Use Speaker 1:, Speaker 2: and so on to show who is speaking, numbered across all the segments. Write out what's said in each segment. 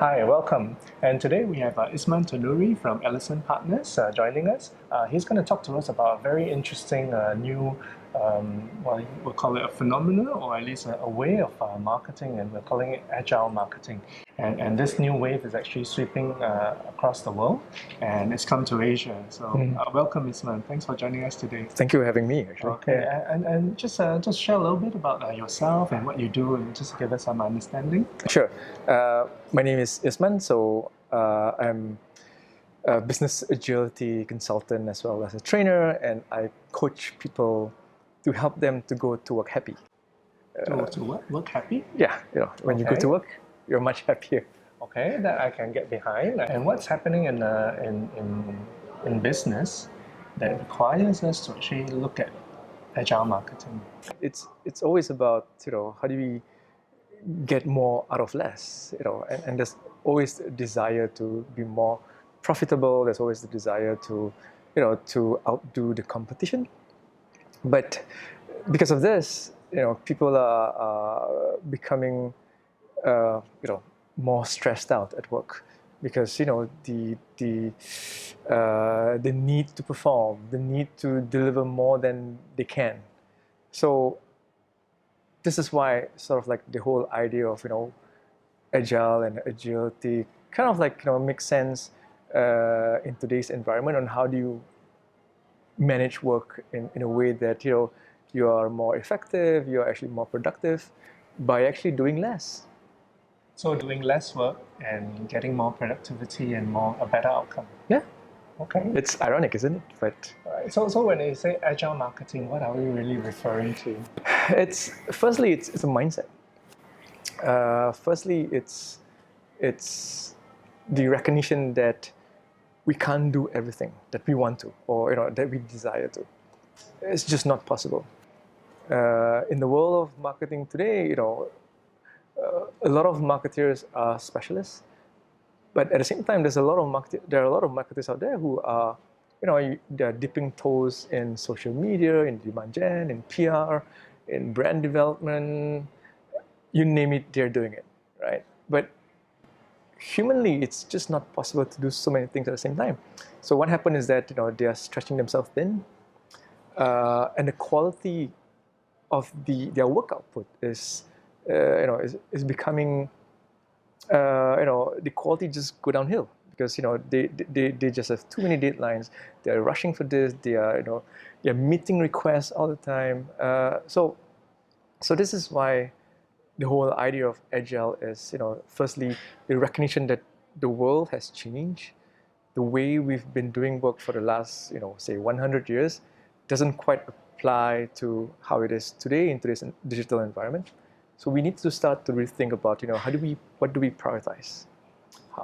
Speaker 1: Hi, welcome. And today we have Isman Tanuri from Ellison Partners joining us. He's going to talk to us about a very interesting new, well, we'll call it a phenomenon or at least a way of marketing, and we're calling it Agile Marketing. And this new wave is actually sweeping across the world, and it's come to Asia. So welcome, Isman. Thanks for joining us today.
Speaker 2: Thank you for having me, actually.
Speaker 1: Okay, and just share a little bit about yourself and what you do, and just give us some understanding.
Speaker 2: Sure. My name is Isman, so I'm a business agility consultant as well as a trainer, and I coach people to help them to go to work happy.
Speaker 1: To what? Work happy?
Speaker 2: Yeah, when you go to work, you're much happier.
Speaker 1: Okay, that I can get behind. And what's happening in business that requires us to actually look at agile marketing?
Speaker 2: It's always about how do we get more out of less, and there's always a desire to be more profitable. There's always the desire to to outdo the competition. But because of this, people are becoming more stressed out at work, because the need to perform, the need to deliver more than they can. So this is why sort of like the whole idea of agile and agility kind of like makes sense in today's environment, on how do you manage work in a way that you are more effective, you're actually more productive by actually doing less.
Speaker 1: So doing less work and getting more productivity and a better outcome.
Speaker 2: Yeah.
Speaker 1: Okay.
Speaker 2: It's ironic, isn't it? But
Speaker 1: so when you say agile marketing, what are we really referring to?
Speaker 2: Firstly it's a mindset. Firstly, it's the recognition that we can't do everything that we want to, or that we desire to. It's just not possible. In the world of marketing today, a lot of marketers are specialists, but at the same time, there are a lot of marketers out there who are, they're dipping toes in social media, in demand gen, in PR, in brand development. You name it, they're doing it, right? But humanly, it's just not possible to do so many things at the same time. So what happened is that they are stretching themselves thin, and the quality of their work output is becoming the quality just go downhill, because they just have too many deadlines. They're rushing for this. They're meeting requests all the time. So this is why the whole idea of agile is, firstly, the recognition that the world has changed. The way we've been doing work for the last, say 100 years doesn't quite apply to how it is today in today's digital environment. So we need to start to rethink about, what do we prioritize?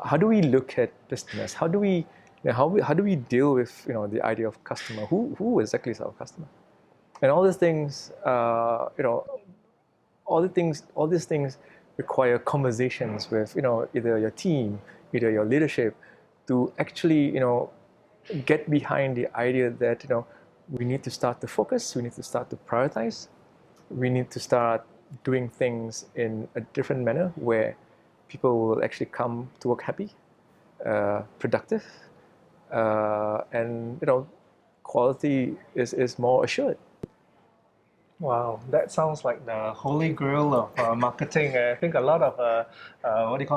Speaker 2: How do we look at business? How do we deal with, the idea of customer? Who exactly is our customer? And all these things, all these things require conversations with, either your team, either your leadership, to actually, get behind the idea that, we need to start to focus, we need to start to prioritize, we need to start doing things in a different manner where people will actually come to work happy, productive, and quality is more assured.
Speaker 1: Wow, that sounds like the holy grail of marketing. I think a lot of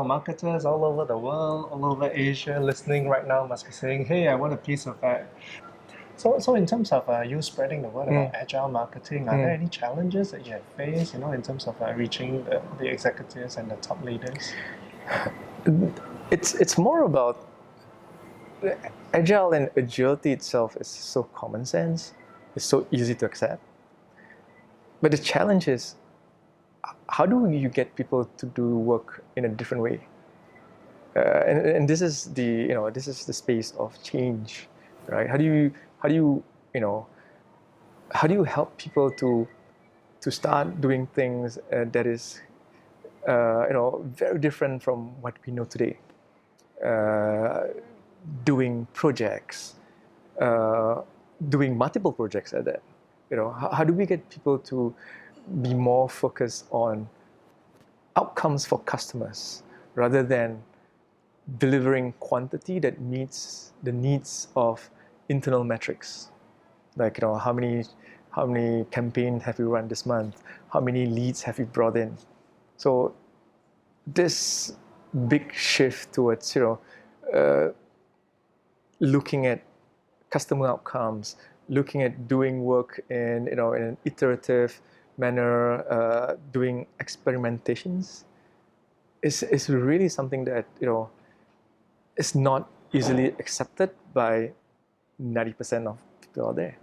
Speaker 1: marketers all over the world, all over Asia, listening right now must be saying, "Hey, I want a piece of that." So in terms of you spreading the word about agile marketing, are there any challenges that you have faced, in terms of reaching the executives and the top leaders?
Speaker 2: It's more about agile, and agility itself is so common sense. It's so easy to accept. But the challenge is, how do you get people to do work in a different way? And this is the space of change, right? How do you help people to start doing things that is very different from what we know today? Doing projects, doing multiple projects at that. How do we get people to be more focused on outcomes for customers rather than delivering quantity that meets the needs of internal metrics, like how many campaigns have you run this month, how many leads have you brought in. So this big shift towards looking at customer outcomes, looking at doing work in in an iterative manner, doing experimentations, is really something that is not easily accepted by 90% of people out there.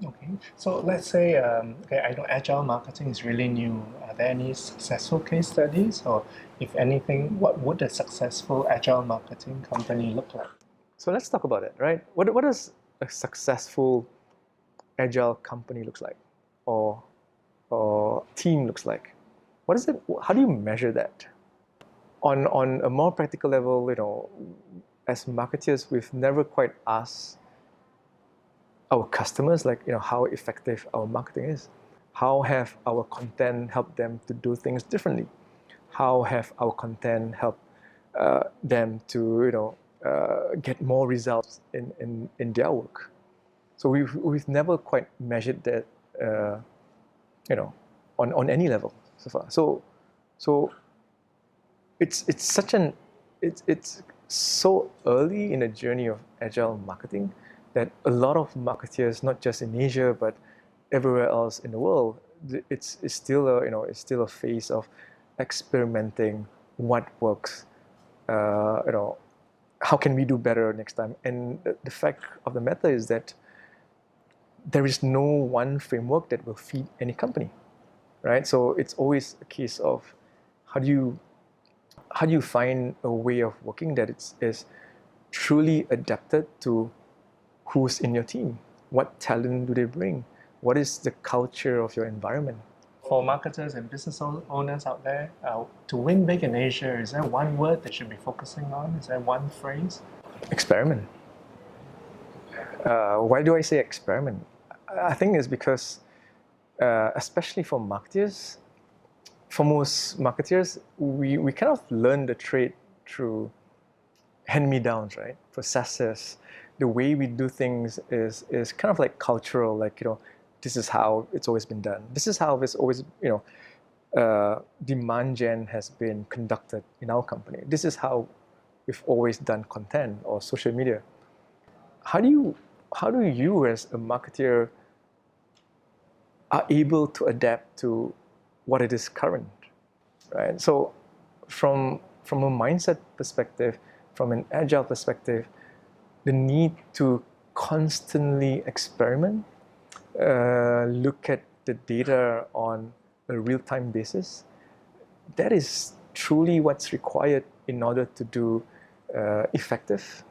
Speaker 1: Okay, so let's say, okay, I know agile marketing is really new. Are there any successful case studies, or if anything, what would a successful agile marketing company look like?
Speaker 2: So let's talk about it, right? What does a successful agile company looks like, or team looks like? What is it? How do you measure that? On a more practical level, as marketers, we've never quite asked our customers, like, how effective our marketing is. How have our content helped them to do things differently? How have our content helped them to, get more results in their work? So we've never quite measured that, on any level so far. So it's so early in the journey of agile marketing that a lot of marketeers, not just in Asia but everywhere else in the world, it's still a phase of experimenting what works. How can we do better next time? And the fact of the matter is that there is no one framework that will feed any company, right? So it's always a case of how do you find a way of working that is truly adapted to who's in your team, what talent do they bring, what is the culture of your environment.
Speaker 1: For marketers and business owners out there, to win big in Asia, is there one word they should be focusing on? Is there one phrase?
Speaker 2: Experiment. Why do I say experiment? I think it's because, especially for marketers, for most marketers, we kind of learn the trade through hand-me-downs, right? Processes. The way we do things is kind of like cultural, like, this is how it's always been done. This is how it's always, demand gen has been conducted in our company. This is how we've always done content or social media. How do you as a marketer are able to adapt to what it is current, right? So from a mindset perspective, from an agile perspective, the need to constantly experiment, look at the data on a real-time basis, that is truly what's required in order to do effective,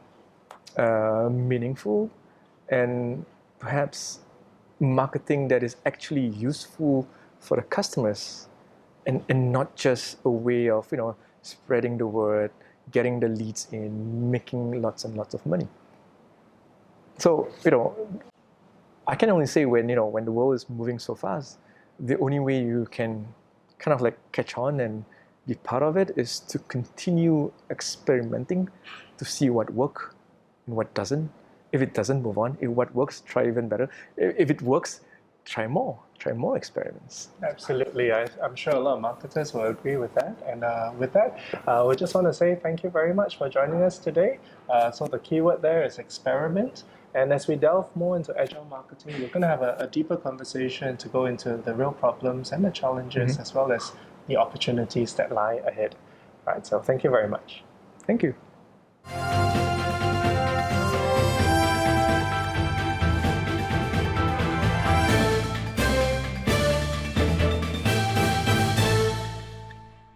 Speaker 2: meaningful, and perhaps marketing that is actually useful for the customers, and not just a way of spreading the word, getting the leads in, making lots and lots of money. So I can only say when the world is moving so fast, the only way you can kind of like catch on and be part of it is to continue experimenting to see what works and what doesn't. If it doesn't, move on. If what works, try even better. If it works, try more experiments.
Speaker 1: Absolutely. I'm sure a lot of marketers will agree with that. And with that, we just want to say thank you very much for joining us today. So the keyword there is experiment. And as we delve more into agile marketing, we're going to have a deeper conversation to go into the real problems and the challenges, as well as the opportunities that lie ahead. All right, so thank you very much.
Speaker 2: Thank you.